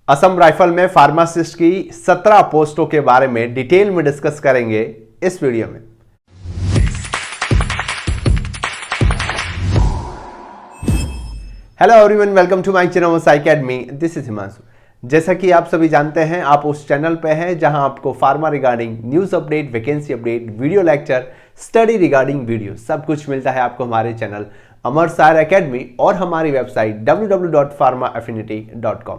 Assam rifle में pharmacist की 17 पोस्टों के बारे में डिटेल में डिस्कस करेंगे इस वीडियो में। Hello everyone, welcome to my channel Sai academy. This is Himanshu. जैसा कि आप सभी जानते हैं, आप उस चैनल पे हैं जहां आपको pharma regarding news update, vacancy update, video lecture, study regarding video सब कुछ मिलता है आपको हमारे चैनल अमर सार अकेडमी और हमारी वेबसाइट www.pharmaaffinity.com।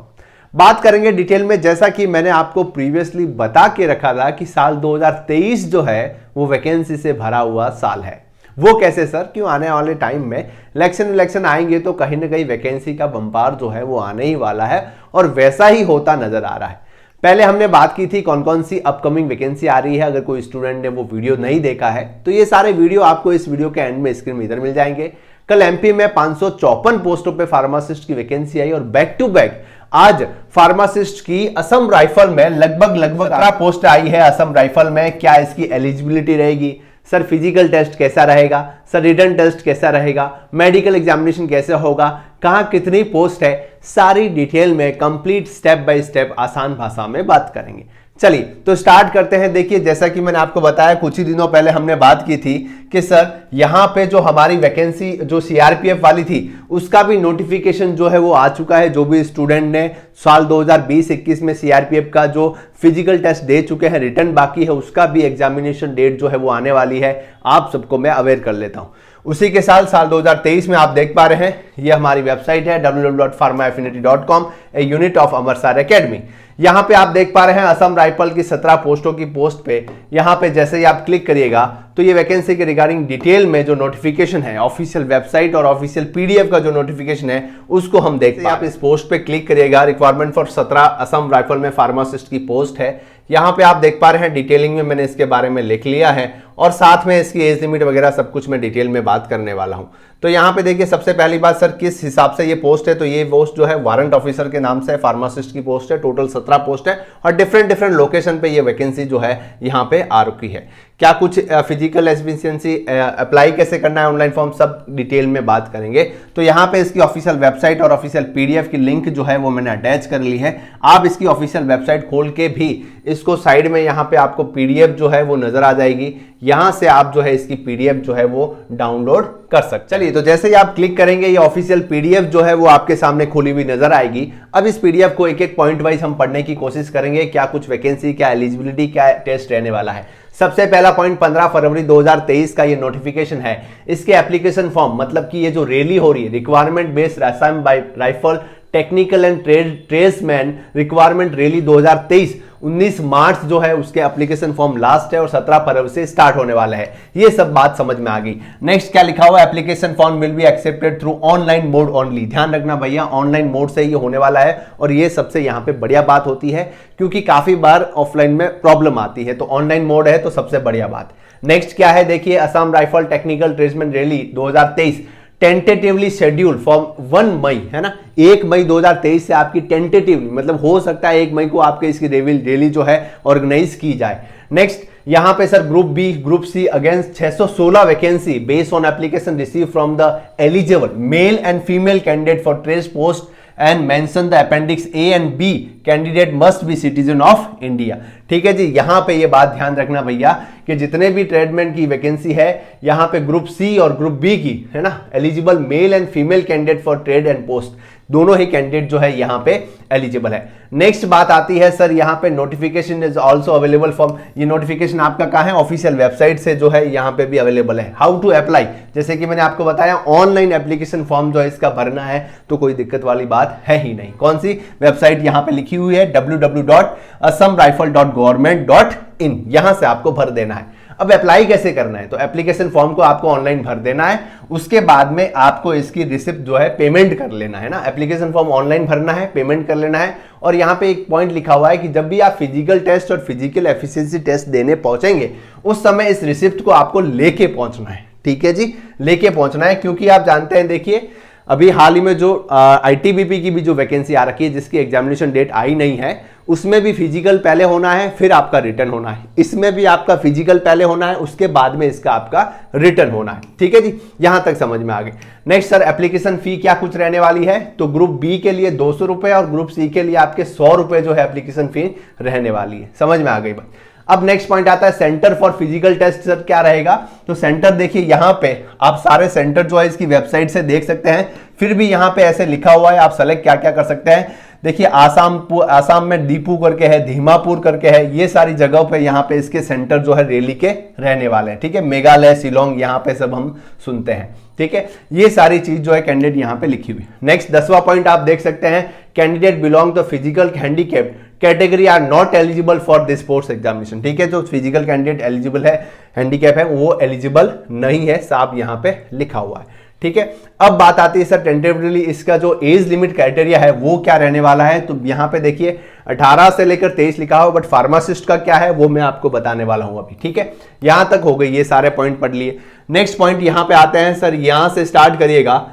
बात करेंगे डिटेल में। जैसा कि मैंने आपको प्रीवियसली बता के रखा था कि साल 2023 जो है वो वैकेंसी से भरा हुआ साल है। वो कैसे सर? क्यों? आने वाले टाइम में इलेक्शन आएंगे तो कहीं ना कहीं वैकेंसी का बम्पार जो है वो आने ही वाला है और वैसा ही होता नजर आ रहा है। पहले हमने बात की थी कौन कौन सी अपकमिंग वैकेंसी आ रही है। अगर कोई स्टूडेंट ने वो वीडियो नहीं देखा है तो ये सारे वीडियो आपको इस वीडियो के एंड में स्क्रीन में इधर मिल जाएंगे। कल एमपी में 554 पोस्टों पे फार्मासिस्ट की वैकेंसी आई और बैक टू बैक आज फार्मासिस्ट की असम राइफल में लगभग 17 पोस्ट आई है। असम राइफल में क्या इसकी एलिजिबिलिटी रहेगी? सर फिजिकल टेस्ट कैसा रहेगा? सर रिटन टेस्ट कैसा रहेगा? मेडिकल एग्जामिनेशन कैसे होगा? कहां कितनी पोस्ट है? सारी डिटेल में कंप्लीट स्टेप बाय स्टेप आसान भाषा में बात करेंगे। चलिए तो स्टार्ट करते हैं। देखिए, जैसा कि मैंने आपको बताया कुछ ही दिनों पहले हमने बात की थी कि सर यहां पे जो हमारी वैकेंसी जो सीआरपीएफ वाली थी उसका भी नोटिफिकेशन जो है वो आ चुका है। जो भी स्टूडेंट ने साल 2020-21 में सीआरपीएफ का जो फिजिकल टेस्ट दे चुके हैं, रिटर्न बाकी है, उसका भी एग्जामिनेशन डेट जो है वो आने वाली है। आप सबको मैं अवेयर कर लेता हूं। उसी के साल 2023 में आप देख पा रहे हैं, ये हमारी वेबसाइट है www.pharmaaffinity.com, ए यूनिट ऑफ अमर सार अकेडमी। यहां पे आप देख पा रहे हैं असम राइफल की 17 पोस्टों की पोस्ट पे यहां पे जैसे ही आप क्लिक करिएगा तो ये वैकेंसी के रिगार्डिंग डिटेल में जो नोटिफिकेशन है, ऑफिशियल वेबसाइट और ऑफिशियल पीडीएफ का जो नोटिफिकेशन है उसको हम देखते हैं। आप इस पोस्ट पे क्लिक करिएगा, रिक्वायरमेंट फॉर 17 असम राइफल में फार्मासिस्ट की पोस्ट है। यहां पे आप देख पा रहे हैं डिटेलिंग में मैंने इसके बारे में लिख लिया है और साथ में इसकी एज लिमिट वगैरह सब कुछ मैं डिटेल में बात करने वाला हूं। तो यहां पे देखिए, सबसे पहली बात सर किस हिसाब से ये पोस्ट है, तो ये पोस्ट जो है वारंट ऑफिसर के नाम से फार्मासिस्ट की पोस्ट है। टोटल 17 पोस्ट है और डिफरेंट लोकेशन पे ये वैकेंसी जो है यहां पे आ रखी है। क्या कुछ फिजिकल एफिशिएंसी अप्लाई कैसे करना है, ऑनलाइन फॉर्म, सब डिटेल में बात करेंगे। तो यहाँ पे इसकी ऑफिशियल वेबसाइट और ऑफिशियल पीडीएफ की लिंक जो है वो मैंने अटैच कर ली है। आप इसकी ऑफिशियल वेबसाइट खोल के भी इसको साइड में यहाँ पे आपको पीडीएफ जो है वो नजर आ जाएगी। यहां से आप जो है इसकी पीडीएफ जो है वो डाउनलोड कर सकते। चलिए तो जैसे ही आप क्लिक करेंगे ये ऑफिशियल पीडीएफ जो है वो आपके सामने खुली हुई नजर आएगी। अब इस पीडीएफ को एक एक पॉइंट वाइज हम पढ़ने की कोशिश करेंगे। क्या कुछ वैकेंसी, क्या एलिजिबिलिटी, क्या टेस्ट रहने वाला है। सबसे पहला पॉइंट 15 फरवरी 2023 का ये नोटिफिकेशन है। इसके एप्लीकेशन फॉर्म मतलब कि ये जो रैली हो रही है, requirement based Assam rifle technical and tradesman requirement rally 2023, 19 मार्च जो है उसके एप्लीकेशन फॉर्म लास्ट है और 17 फरवरी से स्टार्ट होने वाला है। ये सब बात समझ में आ गई। नेक्स्ट क्या लिखा हुआ है, application form will be accepted through online mode only. ध्यान रखना भैया, ऑनलाइन मोड से ये होने वाला है और ये सबसे यहाँ पे बढ़िया बात होती है क्योंकि काफी बार ऑफलाइन में प्रॉब्लम आती है। तो ऑनलाइन मोड है तो सबसे बढ़िया बात। नेक्स्ट क्या है, देखिए, Assam rifle technical tradesman rally 2023 tentatively schedule for 1 मई, है ना, 1 मई 2023 से आपकी टेंटेटिवली मतलब हो सकता है 1 मई को आपके इसकी रैली जो है ऑर्गेनाइज की जाए। नेक्स्ट यहां पे sir group B, group C against 616 vacancy based on application receive from the eligible male and female candidate for trades post and mention the appendix A and B candidate must be citizen of India. ठीक है जी, यहां पे ये बात ध्यान रखना भैया कि जितने भी ट्रेडमैन की वैकेंसी है यहां पे ग्रुप सी और ग्रुप बी की, है ना, eligible male and female candidate for trade and post, दोनों ही कैंडिडेट जो है यहां पे एलिजिबल है। नेक्स्ट बात आती है सर यहां पे notification is also available from, ये नोटिफिकेशन आपका कहां है, ऑफिशियल वेबसाइट से जो है यहां पे भी अवेलेबल है। हाउ टू अप्लाई, जैसे कि मैंने आपको बताया ऑनलाइन एप्लीकेशन फॉर्म जो है इसका भरना है तो कोई दिक्कत वाली बात है ही नहीं। कौन सी वेबसाइट यहां पे लिखी हुई है, www.assamrifle.government.in, यहां से आपको भर देना है। अब अप्लाई कैसे करना है, तो एप्लीकेशन फॉर्म को आपको ऑनलाइन भर देना है। उसके बाद में आपको इसकी रिसिप्ट जो है पेमेंट कर लेना है ना। एप्लीकेशन फॉर्म ऑनलाइन भरना है, पेमेंट कर लेना है। और यहां पे एक पॉइंट लिखा हुआ है कि जब भी आप फिजिकल टेस्ट और फिजिकल एफिशिएंसी टेस्ट देने पहुंचेंगे उस समय इस रिसिप्ट को आपको लेके पहुंचना है। ठीक है जी, लेके पहुंचना है क्योंकि आप जानते हैं, देखिए अभी हाल ही में जो आईटीबीपी की भी जो वैकेंसी आ रखी है जिसकी एग्जामिनेशन डेट आई नहीं है, उसमें भी फिजिकल पहले होना है फिर आपका रिटर्न होना है। इसमें भी आपका फिजिकल पहले होना है उसके बाद में इसका आपका रिटर्न होना है। ठीक है जी, यहां तक समझ में आ गई। नेक्स्ट सर, एप्लीकेशन फी क्या कुछ रहने वाली है? तो ग्रुप बी के लिए 200 रुपए और ग्रुप सी के लिए आपके 100 रुपए जो है एप्लीकेशन फी रहने वाली है। समझ में आ गई बात। अब नेक्स्ट पॉइंट आता है centre for physical test sir क्या रहेगा? तो सेंटर देखिए यहां पे आप सारे सेंटर जो है इसकी वेबसाइट से देख सकते हैं, फिर भी यहां पे ऐसे लिखा हुआ है, आप सेलेक्ट क्या क्या कर सकते हैं। देखिए आसाम में दीपू करके है, धीमापुर करके है, ये सारी जगहों पे यहाँ पे इसके सेंटर जो है रैली के रहने वाले हैं। ठीक है, मेघालय, शिलोंग, यहाँ पे सब हम सुनते हैं। ठीक है, ये सारी चीज जो है कैंडिडेट यहाँ पे लिखी हुई। नेक्स्ट 10वां पॉइंट आप देख सकते हैं, candidate belong to physical handicapped category are not eligible for this sports examination. ठीक है, जो फिजिकल कैंडिडेट एलिजिबल है, हैंडीकैप है, वो एलिजिबल नहीं है, साफ यहाँ पे लिखा हुआ है। ठीक है, अब बात आती है सर टेंटेटिवली इसका जो एज लिमिट क्राइटेरिया है वो क्या रहने वाला है। तो यहां पे देखिए 18 से लेकर 23 लिखा हो, बट फार्मासिस्ट का क्या है वो मैं आपको बताने वाला हूं अभी। ठीक है, यहां तक हो गई, ये सारे पॉइंट पढ़ लिए। नेक्स्ट पॉइंट यहां पे आते हैं सर, यहां से स्टार्ट करिएगा।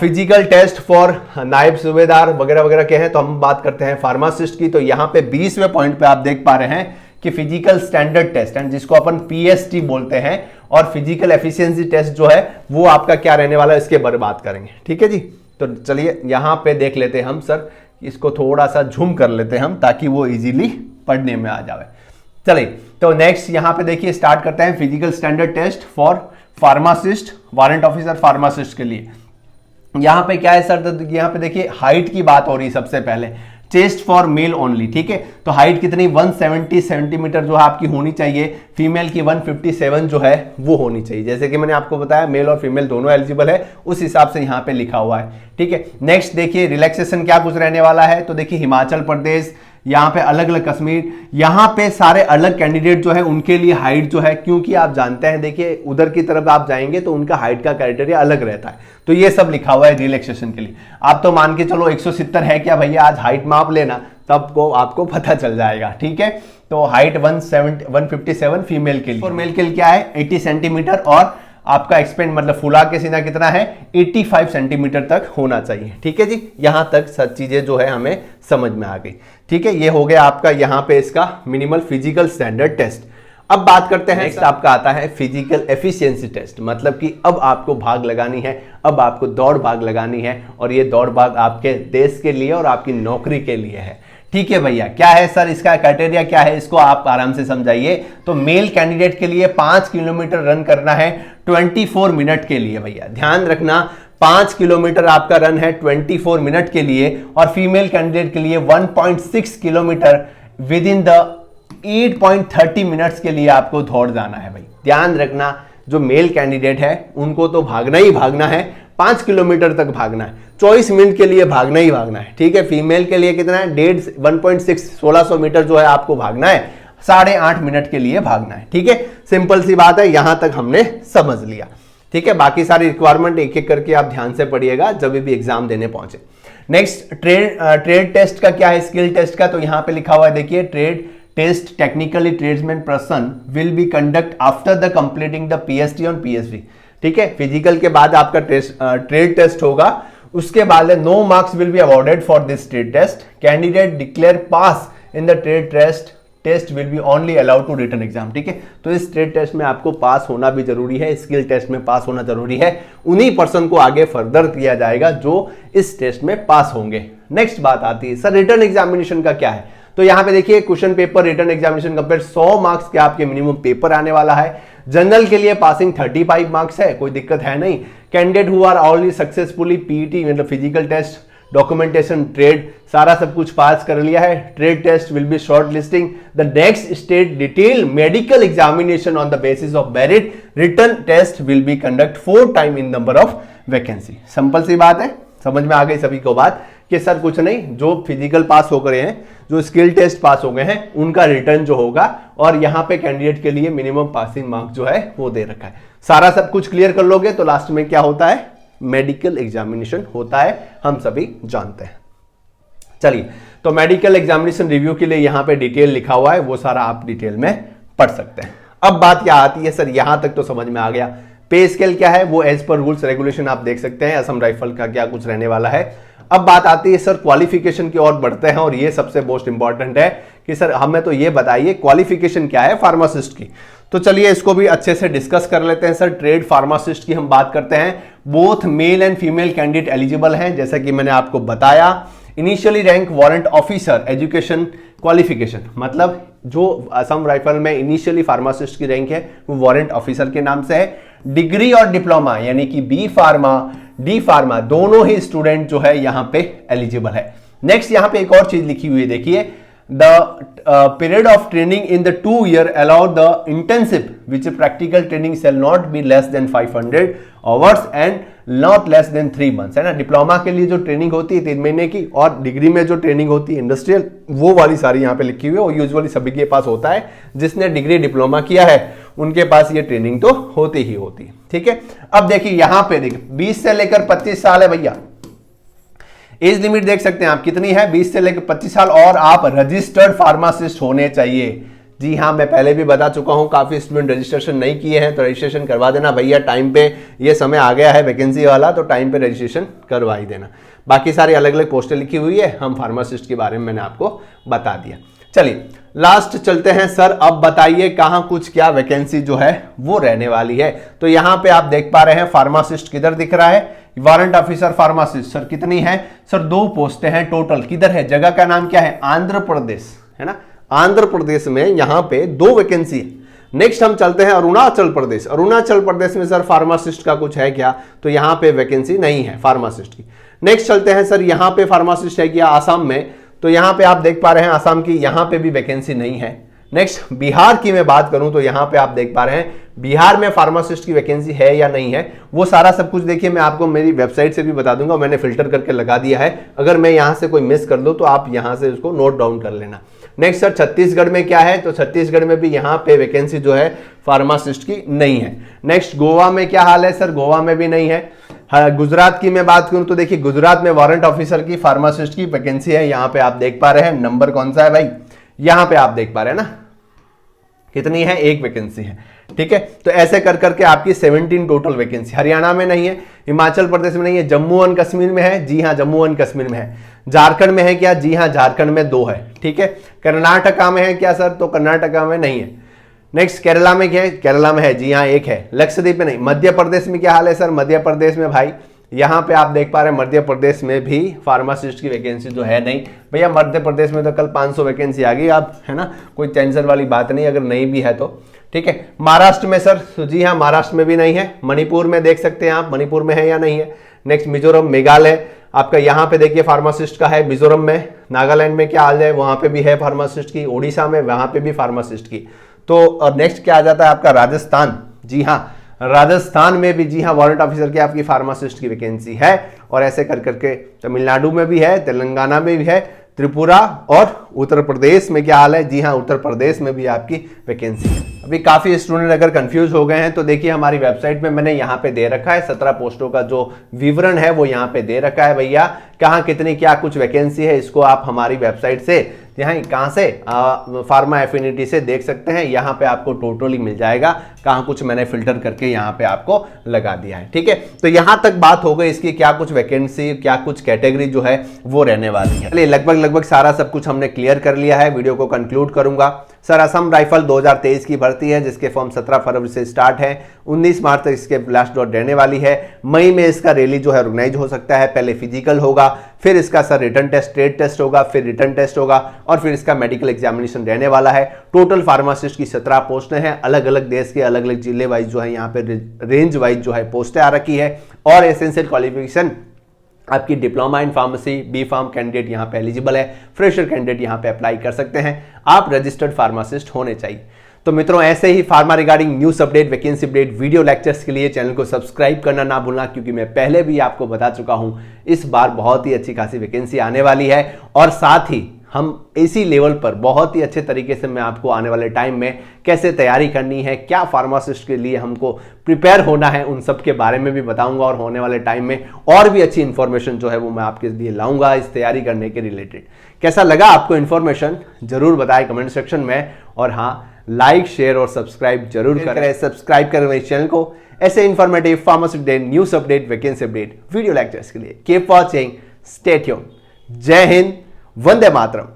फिजिकल टेस्ट फॉर नायब सूबेदार वगैरह वगैरह के हैं, तो हम बात करते हैं फार्मासिस्ट की। तो यहां पे 20वें पॉइंट पे आप देख पा रहे हैं कि फिजिकल स्टैंडर्ड टेस्ट एंड जिसको अपन पीएसटी बोलते हैं, और फिजिकल एफिशिएंसी टेस्ट जो है वो आपका क्या रहने वाला है, इसके बारे में बात करेंगे। ठीक है जी, तो चलिए यहां पे देख लेते हैं हम सर, इसको थोड़ा सा झूम कर लेते हैं हम ताकि वो इजीली पढ़ने में आ जाए। चलिए, तो नेक्स्ट यहां पे देखिए स्टार्ट करते हैं physical standard test for pharmacist, warrant officer pharmacist के लिए। यहां पे क्या है सर, तो यहां पे देखिए हाइट की बात हो रही है सबसे पहले, चेस्ट फॉर मेल ओनली। ठीक है, तो हाइट कितनी 170 सेंटीमीटर जो है आपकी होनी चाहिए, फीमेल की 157 जो है वो होनी चाहिए। जैसे कि मैंने आपको बताया मेल और फीमेल दोनों एलिजिबल है, उस हिसाब से यहाँ पे लिखा हुआ है। ठीक है, नेक्स्ट देखिए रिलैक्सेशन क्या कुछ रहने वाला है। तो देखिए हिमाचल प्रदेश, यहाँ पे अलग अलग कश्मीर, यहाँ पे सारे अलग कैंडिडेट जो है उनके लिए हाइट जो है, क्योंकि आप जानते हैं देखिए उधर की तरफ आप जाएंगे तो उनका हाइट का क्राइटेरिया अलग रहता है, तो ये सब लिखा हुआ है रिलैक्सेशन के लिए। आप तो मान के चलो 170 है क्या भैया, आज हाइट माप लेना, तब को आपको पता चल जाएगा। ठीक है, तो हाइट 157 फीमेल के लिए, और मेल के लिए क्या है 80 सेंटीमीटर, और आपका एक्सपेंड मतलब फुला के सीना कितना है 85 सेंटीमीटर तक होना चाहिए। ठीक है जी, यहां तक सब चीजें जो है हमें समझ में आ गई। ठीक है, ये हो गया आपका यहां पे इसका मिनिमल फिजिकल स्टैंडर्ड टेस्ट। अब बात करते हैं नेक्स्ट आपका आता है फिजिकल एफिशिएंसी टेस्ट, मतलब कि अब आपको भाग लगानी है, अब आपको दौड़ भाग लगानी है, और ये दौड़ भाग आपके देश के लिए और आपकी नौकरी के लिए है। ठीक है भैया, क्या है सर इसका क्राइटेरिया क्या है, इसको आप आराम से समझाइए। तो मेल कैंडिडेट के लिए 5 किलोमीटर रन करना है 24 मिनट के लिए। भैया ध्यान रखना, 5 किलोमीटर आपका रन है 24 मिनट के लिए, और फीमेल कैंडिडेट के लिए 1.6 kilometre with in the 8.30 minutes के लिए आपको दौड़ जाना है। भाई ध्यान रखना, जो मेल कैंडिडेट है उनको तो भागना ही भागना है, 5 किलोमीटर तक भागना है, 24 मिनट के लिए भागना ही भागना है। ठीक है, फीमेल के लिए कितना है 1.6 1600 मीटर जो है आपको भागना है, 8.5 मिनट के लिए भागना है। ठीक है, सिंपल सी बात है, यहां तक हमने समझ लिया। ठीक है, बाकी सारी रिक्वायरमेंट एक एक करके आप ध्यान से पढ़िएगा जब भी एग्जाम देने पहुंचे। नेक्स्ट ट्रेड टेस्ट का क्या है, स्किल टेस्ट का। तो यहां पे लिखा हुआ है देखिए, trade test technically tradesman person will be conduct after the completing the PST on PSV. ठीक है, फिजिकल के बाद आपका ट्रेड टेस्ट होगा, उसके बाद no marks will be awarded for this trade test, candidate declare pass in the trade test will be only allowed to written exam. ठीक है, तो इस ट्रेड टेस्ट में आपको पास होना भी जरूरी है, स्किल टेस्ट में पास होना जरूरी है, उन्हीं पर्सन को आगे फर्दर किया जाएगा जो इस टेस्ट में पास होंगे। नेक्स्ट बात आती है सर रिटन एग्जामिनेशन का क्या है। तो यहां पे देखिए question paper written examination compare 100 marks के आपके मिनिमम पेपर आने वाला है। जनरल के लिए पासिंग 35 मार्क्स है, कोई दिक्कत है नहीं। Candidate who are already successfully PET मतलब फिजिकल टेस्ट, डॉक्यूमेंटेशन, ट्रेड सारा सब कुछ पास कर लिया है, trade test will be shortlisting the next state detail medical examination on the basis of merit, written test will be conduct 4 time in number of vacancy. Simple सी बात है, समझ में आ गई सभी को बात कि सर कुछ नहीं, जो फिजिकल पास हो गए हैं, जो स्किल टेस्ट पास हो गए हैं, उनका रिटर्न जो होगा, और यहां पे कैंडिडेट के लिए मिनिमम पासिंग मार्क्स जो है वो दे रखा है। सारा सब कुछ क्लियर कर लोगे तो लास्ट में क्या होता है, मेडिकल एग्जामिनेशन होता है, हम सभी जानते हैं। चलिए, तो मेडिकल एग्जामिनेशन रिव्यू के लिए यहां पे डिटेल लिखा हुआ है, वो सारा आप डिटेल में पढ़ सकते हैं। अब बात क्या आती है सर, यहां तक तो समझ में आ गया, पे स्केल क्या है वो एज पर रूल्स रेगुलेशन आप देख सकते हैं असम राइफल का क्या कुछ रहने वाला है। अब बात आती है सर क्वालिफिकेशन की ओर बढ़ते हैं और ये सबसे मोस्ट इंपॉर्टेंट है कि सर हमें तो ये बताइए क्वालिफिकेशन क्या है फार्मासिस्ट की। तो चलिए इसको भी अच्छे से डिस्कस कर लेते हैं सर। ट्रेड फार्मासिस्ट की हम बात करते हैं, both male and female candidate eligible हैं, जैसा कि मैंने आपको बताया। Initially rank warrant officer education qualification, मतलब जो असम राइफल में इनिशियली फार्मासिस्ट की रैंक है वो वारंट ऑफिसर के नाम से है। डिग्री और डिप्लोमा यानी कि बी फार्मा डी फार्मा दोनों ही स्टूडेंट जो है यहां पे एलिजिबल है। नेक्स्ट यहां पे एक और चीज लिखी हुई है, देखिए the period of training in the 2 year allow the intensive which practical training shall not be less than 500 hours and not less than 3 months, है ना। डिप्लोमा के लिए जो ट्रेनिंग होती है 3 महीने की और डिग्री में जो ट्रेनिंग होती है इंडस्ट्रियल वो वाली सारी यहाँ पे लिखी हुई है। और यूजुअली सभी के पास होता है, जिसने डिग्री डिप्लोमा किया है उनके पास ये ट्रेनिंग तो होती ही होती है, ठीक है। अब देखिए यहाँ पे देखिए 20 से लेकर 25 साल है भैया। एज लिमिट देख सकते हैं आप कितनी है, 20 से लेकर 25 साल, और आप रजिस्टर्ड फार्मासिस्ट होने चाहिए। जी हाँ, मैं पहले भी बता चुका हूं, काफी स्टूडेंट रजिस्ट्रेशन नहीं किए हैं तो रजिस्ट्रेशन करवा देना भैया, टाइम पे ये समय आ गया है वैकेंसी वाला, तो टाइम पे रजिस्ट्रेशन करवा ही देना। बाकी सारी अलग अलग पोस्टें लिखी हुई है, हम फार्मासिस्ट के बारे में मैंने आपको बता दिया। चलिए लास्ट चलते हैं सर। अब बताइए कहां कुछ क्या वैकेंसी जो है वो रहने वाली है। तो यहां पे आप देख पा रहे हैं फार्मासिस्ट किधर दिख रहा है, वारंट ऑफिसर फार्मासिस्ट सर कितनी है सर, 2 पोस्टें हैं टोटल। किधर है, जगह का नाम क्या है, आंध्र प्रदेश, है ना। आंध्र प्रदेश में यहां पे 2 वैकेंसी है। नेक्स्ट हम चलते हैं अरुणाचल प्रदेश। अरुणाचल प्रदेश में सर फार्मासिस्ट का कुछ है क्या, तो यहां पे वैकेंसी नहीं है फार्मासिस्ट की। नेक्स्ट चलते हैं सर, यहां पे फार्मासिस्ट है क्या आसाम में, तो यहां पे आप देख पा रहे हैं आसाम की यहां पे भी वैकेंसी नहीं है। नेक्स्ट बिहार की मैं बात करूं तो यहां पे आप देख पा रहे हैं बिहार में फार्मासिस्ट की वैकेंसी है या नहीं है, वो सारा सब कुछ देखिए मैं आपको मेरी वेबसाइट से भी बता दूंगा, मैंने फिल्टर करके लगा दिया है। अगर मैं यहां से कोई मिस कर दूं तो आप यहां से उसको नोट डाउन कर लेना। नेक्स्ट सर छत्तीसगढ़ में क्या है, तो छत्तीसगढ़ में भी यहां पे वैकेंसी जो है फार्मासिस्ट की नहीं है। नेक्स्ट गोवा में क्या हाल है सर, गोवा में भी नहीं है। गुजरात की मैं बात करूं तो देखिए गुजरात में वारंट ऑफिसर की फार्मासिस्ट की वैकेंसी है, यहां पे आप देख पा रहे हैं। नंबर कौन सा है भाई, यहां पे आप देख पा रहे हैं ना कितनी है, 1 वैकेंसी है, ठीक है। तो ऐसे कर करके आपकी 17 टोटल वैकेंसी। हरियाणा में नहीं है, हिमाचल प्रदेश में नहीं है, जम्मू एंड कश्मीर में है, जी हाँ जम्मू एंड कश्मीर में है। झारखंड में है क्या, जी हाँ झारखंड में 2 है, ठीक है। कर्नाटका में है क्या सर, तो कर्नाटका में नहीं है। नेक्स्ट केरला में क्या है, केरला में है, जी हाँ 1 है। लक्षद्वीप में नहीं। मध्य प्रदेश में क्या हाल है सर, मध्य प्रदेश में भाई यहां पे आप देख पा रहे हैं मध्य प्रदेश में भी फार्मासिस्ट की वैकेंसी जो है नहीं भैया। मध्य प्रदेश में तो कल 500 वैकेंसी आ गई, आप है ना, कोई टेंशन वाली बात नहीं अगर नहीं भी है तो, ठीक है। महाराष्ट्र में सर, तो जी हाँ महाराष्ट्र में भी नहीं है। मणिपुर में देख सकते हैं आप, मणिपुर में है या नहीं है। नेक्स्ट मिजोरम, मेघालय आपका यहाँ पे देखिए फार्मासिस्ट का है। मिजोरम में, नागालैंड में क्या हाल है, वहां पे भी है फार्मासिस्ट की। उड़ीसा में वहां पे भी फार्मासिस्ट की। तो नेक्स्ट क्या आ जाता है आपका राजस्थान, जी हाँ राजस्थान में भी जी हाँ वारंट ऑफिसर की आपकी फार्मासिस्ट की वैकेंसी है। और ऐसे कर करके तमिलनाडु में भी है, तेलंगाना में भी है, त्रिपुरा और उत्तर प्रदेश में क्या हाल है, जी हाँ उत्तर प्रदेश में भी आपकी वैकेंसी है। अभी काफी स्टूडेंट अगर कंफ्यूज हो गए हैं तो देखिए हमारी वेबसाइट में मैंने यहाँ पे दे रखा है 17 पोस्टों का जो विवरण है वो यहाँ पे दे रखा है भैया। कहाँ कितनी क्या कुछ वैकेंसी है इसको आप हमारी वेबसाइट से यहाँ कहाँ से फार्मा एफिनिटी से देख सकते हैं। यहाँ पे आपको टोटली मिल जाएगा, कहाँ कुछ मैंने फिल्टर करके यहाँ पे आपको लगा दिया है, ठीक है। तो यहाँ तक बात हो गई इसकी क्या कुछ वैकेंसी क्या कुछ कैटेगरी जो है वो रहने वाली है। चलिए लगभग सारा सब कुछ हमने क्लियर कर लिया है। वीडियो को कंक्लूड करूंगा सर। असम राइफल 2023 की भर्ती है जिसके फॉर्म 17 फरवरी से स्टार्ट है, 19 मार्च तक इसके लास्ट डॉट रहने वाली है। मई में इसका रैली जो है ऑर्गेनाइज हो सकता है। पहले फिजिकल होगा, फिर इसका sir written test, trade test होगा, फिर रिटर्न टेस्ट होगा और फिर इसका मेडिकल एग्जामिनेशन रहने वाला है। टोटल फार्मासिस्ट की 17 पोस्टें हैं। अलग अलग देश के अलग अलग जिले वाइज जो है यहाँ पे रेंज वाइज जो है पोस्टें आ रखी है। और एसेंशियल क्वालिफिकेशन आपकी diploma in pharmacy B pharm candidate यहाँ पे एलिजिबल है। फ्रेशर कैंडिडेट यहाँ पे अप्लाई कर सकते हैं। आप रजिस्टर्ड फार्मासिस्ट होने चाहिए। तो मित्रों ऐसे ही pharma regarding news update, vacancy update, video lectures के लिए चैनल को सब्सक्राइब करना ना भूलना, क्योंकि मैं पहले भी आपको बता चुका हूं इस बार बहुत ही अच्छी खासी वैकेंसी आने वाली है। और साथ ही हम इसी लेवल पर बहुत ही अच्छे तरीके से मैं आपको आने वाले टाइम में कैसे तैयारी करनी है, क्या फार्मासिस्ट के लिए हमको प्रिपेयर होना है, उन सब के बारे में भी बताऊंगा और होने वाले टाइम में और भी अच्छी इंफॉर्मेशन जो है वो मैं आपके लिए लाऊंगा इस तैयारी करने के रिलेटेड। कैसा लगा आपको इंफॉर्मेशन जरूर बताएं कमेंट सेक्शन में, और हाँ, लाइक शेयर और सब्सक्राइब जरूर करें। सब्सक्राइब करें मेरे चैनल को ऐसे informative pharmacy update, news update, vacancy update, video lectures के लिए। Keep watching, stay tuned. जय हिंद, वंदे मातरम।